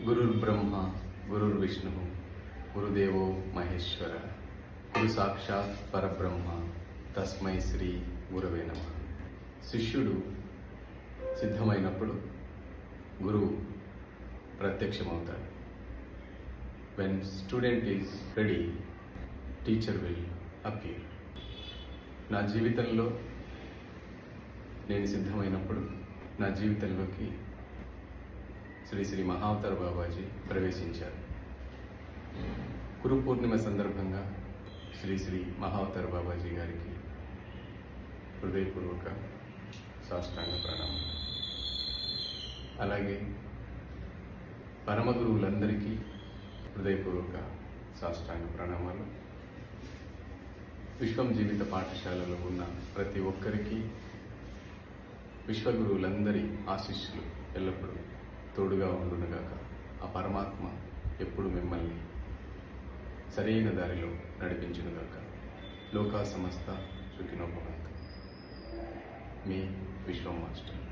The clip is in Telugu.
గురుర్బ్రహ్మ గురుర్విష్ణు గురుదేవో మహేశ్వర గురు సాక్షాత్ పరబ్రహ్మ తస్మై శ్రీ గురవే నమః. శిష్యుడు సిద్ధమైనప్పుడు గురువు ప్రత్యక్షమవుతాడు. When student is ready, teacher will appear. నా జీవితంలో నేను సిద్ధమైనప్పుడు నా జీవితంలోకి శ్రీ శ్రీ మహావతార బాబాజీ ప్రవేశించారు. గురు పూర్ణిమ సందర్భంగా శ్రీ శ్రీ మహావతార బాబాజీ గారికి హృదయపూర్వక సాష్టాంగ ప్రణామం. అలాగే పరమ గురువులందరికీ హృదయపూర్వక సాష్టాంగ ప్రణామాలు. విశ్వం జీవిత పాఠశాలలో ఉన్న ప్రతి ఒక్కరికి విశ్వగురువులందరి ఆశీస్సులు ఎల్లప్పుడూ తోడుగా ఉండునుగాక. ఆ పరమాత్మ ఎప్పుడు మిమ్మల్ని సరైన దారిలో నడిపించునుగాక. లోకా సమస్త సుఖినో భవంతు. మీ విశ్వం మాస్టర్.